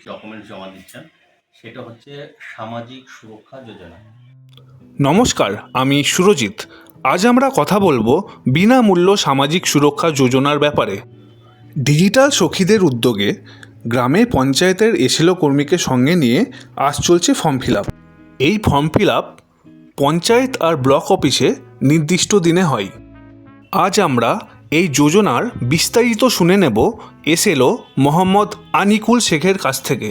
Documents জমা দিচ্ছেন, সেটা হচ্ছে সামাজিক সুরক্ষা যোজনা। নমস্কার, আমি সুরজিৎ। আজ আমরা কথা বলবো বিনামূল্য সামাজিক সুরক্ষা যোজনার ব্যাপারে। ডিজিটাল সখীদের উদ্যোগে গ্রামে পঞ্চায়েতের এসএলও কর্মীকে সঙ্গে নিয়ে আজ চলছে ফর্ম ফিল আপ। এই ফর্ম ফিল আপ পঞ্চায়েত আর ব্লক অফিসে নির্দিষ্ট দিনে হয়। আজ আমরা এই যোজনার বিস্তারিত শুনে নেব এসএলও মোহাম্মদ আনিকুল শেখের কাছ থেকে।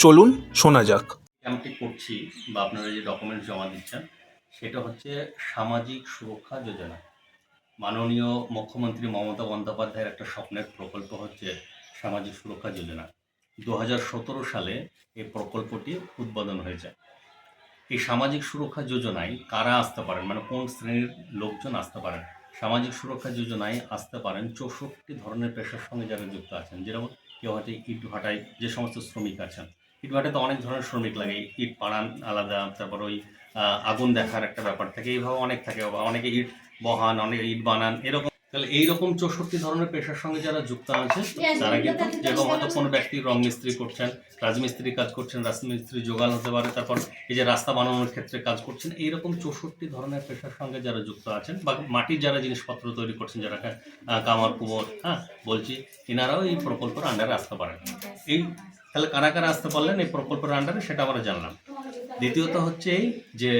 চলুন শোনা যাক। ক্যাম্পটি করছি বা আপনারা যে ডকুমেন্টস জমা দিচ্ছেন, সেটা হচ্ছে সামাজিক সুরক্ষা যোজনা। মাননীয় মুখ্যমন্ত্রী মমতা বন্দ্যোপাধ্যায়ের একটা স্বপ্নের প্রকল্প হচ্ছে সামাজিক সুরক্ষা যোজনা। 2017 সালে এই প্রকল্পটি উদ্বোধন হয়েছে। এই সামাজিক সুরক্ষা যোজনায় কারা আসতে পারেন, মানে কোন শ্রেণীর লোকজন আসতে পারেন? সামাজিক সুরক্ষা যোজনায় আসতে পারেন 64 ধরনের পেশার সঙ্গে যারা যুক্ত আছেন। যেরকম কেউ হয়তো ইট ভাটায় যে সমস্ত শ্রমিক আছেন, ইট ভাটায় তো অনেক ধরনের শ্রমিক লাগে, ইট পাড়ান আলাদা, তারপর ওই আগুন দেখার একটা ব্যাপার থাকে, এইভাবে অনেক থাকে, বা অনেকে ইট বহান, অনেকে ইট বানান, এরকম। তাহলে এইরকম 64 ধরনের পেশার সঙ্গে যারা যুক্ত আছে তারা কিন্তু, যেরকম হয়তো কোনো ব্যক্তি রং মিস্ত্রি করছেন, রাজমিস্ত্রি কাজ করছেন, রাজমিস্ত্রি জোগাল হতে পারে, তারপর এই যে রাস্তা বানানোর ক্ষেত্রে কাজ করছেন, এইরকম 64 ধরনের পেশার সঙ্গে যারা যুক্ত আছেন, বা মাটির যারা জিনিসপত্র তৈরি করছেন, যারা কামার কুমোর, বলছি, এনারাও এই প্রকল্পের আন্ডারে আসতে পারেন। এই তাহলে কারা কারা আসতে পারলেন এই প্রকল্পের আন্ডারে, সেটা আমরা জানলাম। দ্বিতীয়ত হচ্ছে এই যে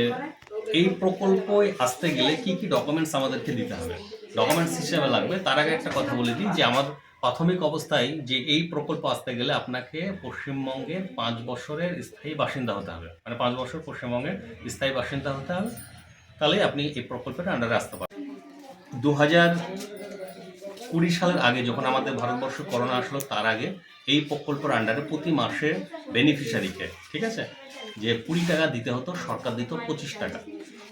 এই প্রকল্পে আসতে গেলে কি কি ডকুমেন্টস আমাদেরকে দিতে হবে, ডকুমেন্টস হিসেবে লাগবে। তার আগে একটা কথা বলে দিই যে আমার প্রাথমিক অবস্থায় যে এই প্রকল্প আসতে গেলে আপনাকে পশ্চিমবঙ্গের 5 বছরের স্থায়ী বাসিন্দা হতে হবে, মানে 5 বছর পশ্চিমবঙ্গের স্থায়ী বাসিন্দা হতে হবে, তাহলে আপনি এই প্রকল্পের আন্ডারে আসতে পারেন। 2020 সালের আগে, যখন আমাদের ভারতবর্ষে করোনা আসলো, তার আগে এই প্রকল্পের আন্ডারে প্রতি মাসে বেনিফিশিয়ারিকে, ঠিক আছে, যে 20 টাকা দিতে হতো, সরকার দিত 25 টাকা,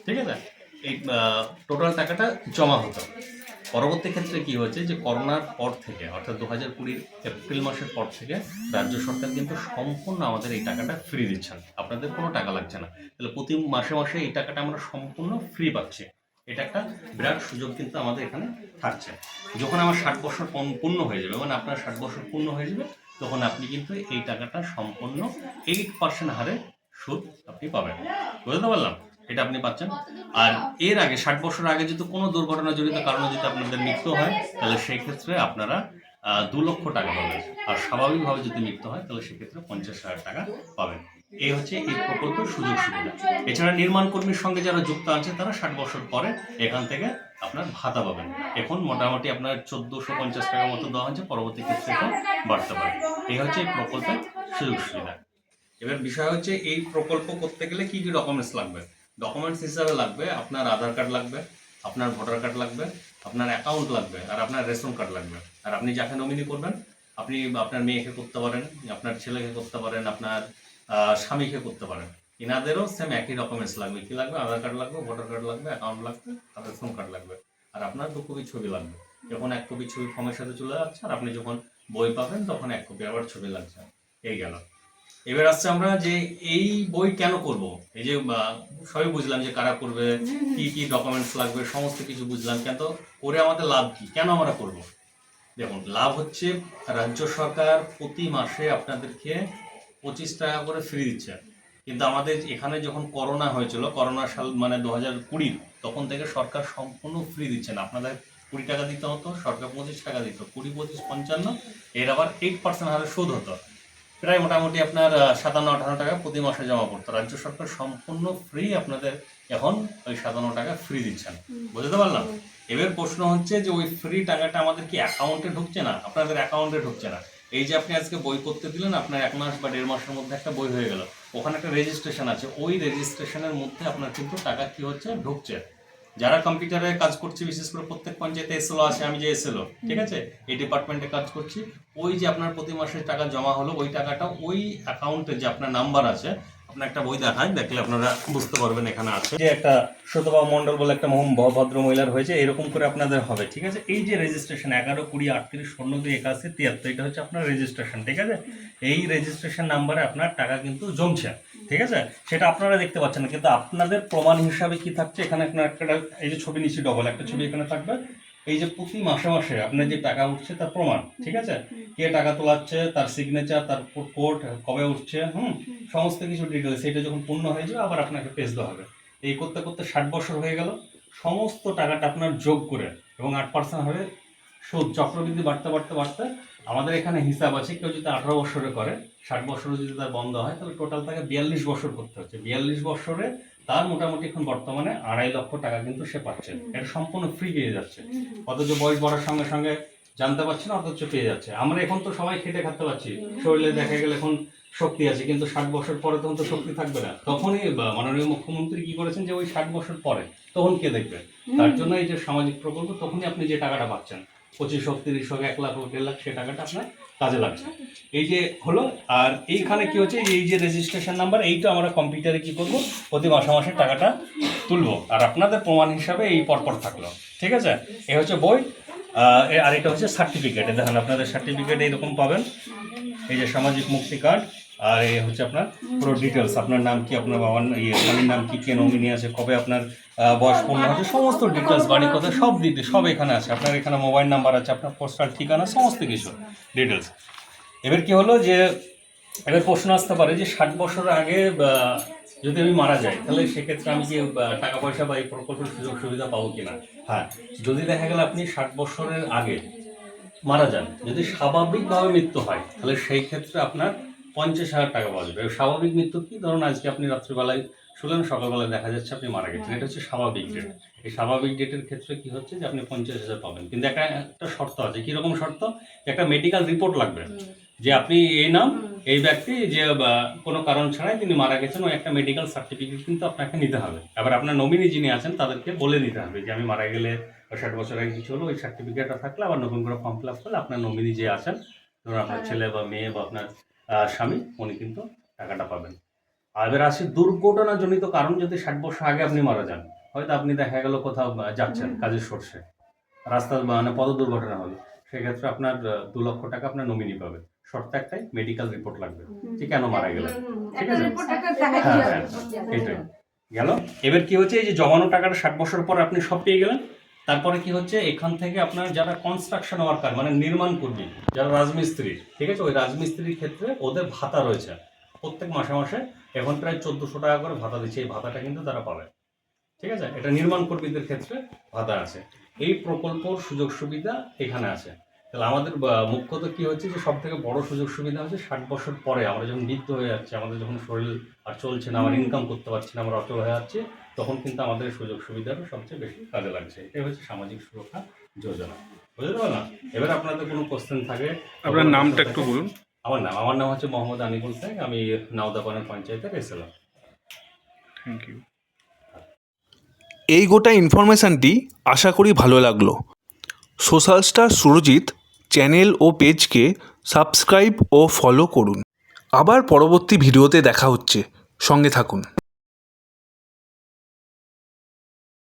ঠিক আছে। এই টোটাল টাকাটা জমা হতো। পরবর্তী ক্ষেত্রে কি হয়েছে, যে করোনার পর থেকে, অর্থাৎ 2020 এপ্রিল মাসের পর থেকে রাজ্য সরকার কিন্তু সম্পূর্ণ আমাদের এই টাকাটা ফ্রি দিচ্ছেন, আপনাদের কোনো টাকা লাগছে না। তাহলে প্রতি মাসে মাসে এই টাকাটা আমরা সম্পূর্ণ ফ্রি পাচ্ছি। এটা একটা বিরাট সুযোগ কিন্তু আমাদের এখানে থাকছে। যখন আমার 60 বছর পূর্ণ হয়ে যাবে, মানে আপনার 60 বছর পূর্ণ হয়ে যাবে, তখন আপনি কিন্তু এই টাকাটা সম্পূর্ণ 8% হারে সুদ আপনি পাবেন। বুঝতে পারলাম? এটা আপনি পাচ্ছেন। আর এর আগে 60 বছর আগে যদি কোনো দুর্ঘটনা জড়িত কারণে যদি আপনাদের মৃত্যু হয়, তাহলে সেই ক্ষেত্রে আপনারা 2 লক্ষ টাকা পাবেন। আর স্বাভাবিকভাবে যদি মৃত্যু হয়, তাহলে সেক্ষেত্রে 50,000 টাকা পাবেন। এই হচ্ছে এই প্রকল্পের সুযোগ সুবিধা। এছাড়া নির্মাণ কর্মীর সঙ্গে যারা যুক্ত আছে, তারা 60 বছর পরে এখান থেকে আপনার ভাতা পাবেন। এখন মোটামুটি আপনার 1450 টাকার মতো দেওয়া হচ্ছে, পরবর্তী ক্ষেত্রে এটা বাড়তে পারে। এই হচ্ছে এই প্রকল্পের সুযোগ সুবিধা। এবার বিষয় হচ্ছে এই প্রকল্প করতে গেলে কি কি ডকুমেন্টস লাগবে। ডকুমেন্টস হিসাবে লাগবে আপনার আধার কার্ড লাগবে, আপনার ভোটার কার্ড লাগবে, আপনার অ্যাকাউন্ট লাগবে, আর আপনার রেশন কার্ড লাগবে। আর আপনি যাকে নমিনি করবেন, আপনি আপনার মেয়েকে করতে পারেন, আপনার ছেলেকে করতে পারেন, আপনার স্বামীকে করতে পারেন। এনাদেরও সেম একই ডকুমেন্টস লাগবে। কি লাগবে? আধার কার্ড লাগবে, ভোটার কার্ড লাগবে, অ্যাকাউন্ট লাগবে, আর রেশন কার্ড লাগবে। আর আপনার 2 কপি ছবি লাগবে। যখন 1 কপি ছবি ফর্মের সাথে চলে যাচ্ছে, আর আপনি যখন বই পাবেন, তখন 1 কপি আবার ছবি লাগছে। এই গেল। এবার আসছে আমরা যে এই বই কেন করব। এই যে সবই বুঝলাম যে কারা করবে, কি কি ডকুমেন্টস লাগবে, সমস্ত কিছু বুঝলাম, কিন্তু করে আমাদের লাভ কি, কেন আমরা করব? দেখুন, লাভ হচ্ছে রাজ্য সরকার প্রতি মাসে আপনাদেরকে 25 টাকা করে ফ্রি দিচ্ছে। কিন্তু আমাদের এখানে যখন করোনা হয়েছিল, করোনা সাল মানে 2020, তখন থেকে সরকার সম্পূর্ণ ফ্রি দিচ্ছে না। আপনাদের 20 টাকা দিতে হতো, সরকার 25 টাকা দিত। 20, 25, 55, এর আবার 8% হারে সুদ হতো। প্রায় মোটামুটি আপনার 57-58 টাকা প্রতি মাসে জমা পড়তো। রাজ্য সরকার সম্পূর্ণ ফ্রি আপনাদের এখন ওই 57 টাকা ফ্রি দিচ্ছেন। বুঝতে পারলাম? এবার প্রশ্ন হচ্ছে যে ওই ফ্রি টাকাটা আমাদের কি অ্যাকাউন্টে ঢুকছে না? আপনাদের অ্যাকাউন্টে ঢুকছে না। এই যে আপনি আজকে বই করতে দিলেন, আপনার 1 মাস বা 1.5 মাসের মধ্যে একটা বই হয়ে গেল, ওখানে একটা রেজিস্ট্রেশন আছে, ওই রেজিস্ট্রেশনের মধ্যে আপনার কিন্তু টাকা কি হচ্ছে, ঢুকছে। যারা কম্পিউটারে কাজ করছে, বিশেষ করে প্রত্যেক পঞ্চায়েতে এসএলও আছে, আমি যে এসএলও, ঠিক আছে, এই ডিপার্টমেন্টে কাজ করছি, ওই যে আপনার প্রতি মাসে টাকা জমা হলো, ওই টাকাটা ওই অ্যাকাউন্টে যে আপনার নাম্বার আছে, আপনার একটা বই দেখায়, দেখলে আপনারা বুঝতে পারবেন এখানে আছে যে একটা সত্যবাবু মন্ডল বলে একটা ভদ্র মহিলার হয়েছে, এরকম করে আপনাদের হবে, ঠিক আছে। এই যে রেজিস্ট্রেশন 11, 20, 38, 02, 81, 73, এটা হচ্ছে আপনার রেজিস্ট্রেশন, ঠিক আছে। এই রেজিস্ট্রেশন নাম্বারে আপনার টাকা কিন্তু জমছে, ঠিক আছে। সেটা আপনারা দেখতে পাচ্ছেন না, কিন্তু আপনাদের প্রমাণ হিসাবে কি থাকছে, এখানে আপনার একটা, এই যে ছবি নিচ্ছি ডবল, একটা ছবি এখানে থাকবে, এই যে প্রতি মাসে মাসে আপনার যে টাকা উঠছে তার প্রমাণ, ঠিক আছে, কে টাকা তোলাচ্ছে, তার সিগনেচার, তার কোড, কবে উঠছে, সমস্ত কিছু ডিটেলস, এটা যখন পূর্ণ হয়ে যাবে আবার আপনাকে পেজ দেওয়া হবে। এই করতে করতে 60 বছর হয়ে গেল, সমস্ত টাকাটা আপনার যোগ করে এবং 8% হবে সুদ, চক্রবৃদ্ধি বাড়তে বাড়তে বাড়তে আমাদের এখানে হিসাব আছে, কেউ যদি 18 বছরে করে, 60 বছরে যদি তার বন্ধ হয়, তাহলে টোটাল তাকে 42 বছর করতে হচ্ছে। 42 বছরে তার মোটামুটি এখন বর্তমানে 2.5 লক্ষ টাকা কিন্তু সে পাচ্ছে, এটা সম্পূর্ণ ফ্রি পেয়ে যাচ্ছে। অথচ বয়স বাড়ার সঙ্গে সঙ্গে জানতে পারছি না, অথচ পেয়ে যাচ্ছে। আমরা এখন তো সবাই খেটে খাতে পারছি, শরীরে দেখা গেলে এখন শক্তি আছে, কিন্তু 60 বছর পরে তখন তো শক্তি থাকবে না। তখনই মাননীয় মুখ্যমন্ত্রী কি করেছেন যে ওই 60 বছর পরে তখন কে দেখবে, তার জন্য এই যে সামাজিক প্রকল্প, তখনই আপনি যে টাকাটা পাচ্ছেন 25 হোক, 30 হোক, 1 লাখ হোক, 1.5 লাখ, সে টাকাটা আপনার কাজে লাগছে। এই যে হলো। আর এইখানে কি হচ্ছে, এই যে রেজিস্ট্রেশন নাম্বার, এইটা আমরা কম্পিউটারে কি করব, প্রতি মাসে মাসে টাকাটা তুলবো, আর আপনাদের প্রমাণ হিসাবে এই পরপর থাকলো, ঠিক আছে। এই হচ্ছে বই, আর এটা হচ্ছে সার্টিফিকেট। দেখেন আপনাদের সার্টিফিকেট এইরকম পাবেন, এই যে সামাজিক মুক্তি কার্ড, আর এই হচ্ছে আপনার পুরো ডিটেলস, আপনার নাম কি, আপনার বাবার স্বামীর নাম কি, কে নমিনি আছে, কবে আপনার বয়স পূর্ণ হচ্ছে, সমস্ত ডিটেলস, বাড়ি কোথায়, সব ডিটেলস সব এখানে আছে। আপনার এখানে মোবাইল নাম্বার আছে, আপনার পোস্টাল ঠিকানা, সমস্ত কিছু ডিটেলস। এবার কি হলো যে, এবার প্রশ্ন আসতে পারে যে 60 বছরের আগে যদি আমি মারা যাই, তাহলে সেক্ষেত্রে আমি কি টাকা পয়সা বা এই প্রকল্পের সুযোগ সুবিধা পাবো কিনা। হ্যাঁ, যদি দেখা গেল আপনি 60 বছরের আগে মারা যান, যদি স্বাভাবিকভাবে মৃত্যু হয়, তাহলে সেই ক্ষেত্রে আপনার 50,000 টাকা পাওয়া যাবে। স্বাভাবিক মৃত্যু কি, ধরুন আজকে আপনি রাত্রিবেলায় শুনলেন, সকালবেলায় দেখা যাচ্ছে আপনি মারা গেছেন, এটা হচ্ছে স্বাভাবিক ডেট। এই স্বাভাবিক ডেটের ক্ষেত্রে কি হচ্ছে যে আপনি 50,000 পাবেন, কিন্তু একটা শর্ত আছে। কিরকম শর্ত? একটা মেডিকেল রিপোর্ট লাগবে যে আপনি এই নাম, এই ব্যক্তি যে কোনো কারণ ছাড়াই তিনি মারা গেছেন, ওই একটা মেডিকেল সার্টিফিকেট কিন্তু আপনাকে নিতে হবে। আবার আপনার নমিনি যিনি আছেন তাদেরকে বলে নিতে হবে যে আমি মারা গেলে 60 বছর আগে কিছু হলো, ওই সার্টিফিকেটটা থাকলে আবার নতুন করে ফর্ম ফিল আপ করলে আপনার নমিনি যে আছেন, ধরুন আপনার ছেলে বা মেয়ে বা আপনার স্বামী, উনি কিন্তু টাকাটা পাবেন। আর এবার আসি দুর্ঘটনাজনিত কারণ, যদি 60 বছর আগে আপনি মারা যান, হয়তো আপনি দেখা গেল কোথাও যাচ্ছেন কাজের সোর্সে, রাস্তার মানে পথ দুর্ঘটনা হলো, সেক্ষেত্রে আপনার 2 লক্ষ টাকা আপনার নমিনি পাবে। শর্ত একটাই, মেডিকেল রিপোর্ট লাগবে যে কেন মারা গেলেন, ঠিক আছে। হ্যাঁ, এইটাই গেল। এবার কি হচ্ছে, এই যে জমানো টাকাটা 60 বছর পর আপনি সব পেয়ে গেলেন। তারপরে কি হচ্ছে, এখান থেকে আপনার যারা কনস্ট্রাকশন ওয়ার্কার, মানে নির্মাণ কর্মী, যারা রাজমিস্ত্রি, ঠিক আছে, ওই রাজমিস্ত্রির ক্ষেত্রে ওদের ভাতা রয়েছে, প্রত্যেক মাসে মাসে এখন প্রায় 1400 টাকা করে ভাতা দিচ্ছে। এই ভাতাটা কিন্তু তারা পাবে, ঠিক আছে। এটা নির্মাণ কর্মীদের ক্ষেত্রে ভাতা আছে। এই প্রকল্পর সুযোগ সুবিধা এখানে আছে। তাহলে আমাদের মুখ্যত কি হচ্ছে যে, সব থেকে বড় সুযোগ সুবিধা হচ্ছে 60 বছর পরে আমরা যখন বৃদ্ধ হয়ে যাচ্ছি, আমাদের যখন শরীর আর চলছে না, আমরা ইনকাম করতে পারছি না, আমরা অচল হয়ে যাচ্ছি, তখন কিন্তু আমাদের সুযোগ সুবিধাটা সবচেয়ে বেশি কাজে লাগছে। এটাই হচ্ছে সামাজিক সুরক্ষা যোজনা, বুঝতে পারলাম। এবার আপনাদের কোনো কোশ্চেন থাকে, আপনার নামটা একটু বলুন। আমার নাম হচ্ছে মোহাম্মদ আনিকুল শেখ, আমি নাওদাপাড়া পঞ্চায়েতের এসএলআর। Thank you. এই গোটা ইনফরমেশানটি আশা করি ভালো লাগলো। সোশ্যাল স্টার সুরজিৎ চ্যানেল ও পেজকে সাবস্ক্রাইব ও ফলো করুন। আবার পরবর্তী ভিডিওতে দেখা হচ্ছে, সঙ্গে থাকুন।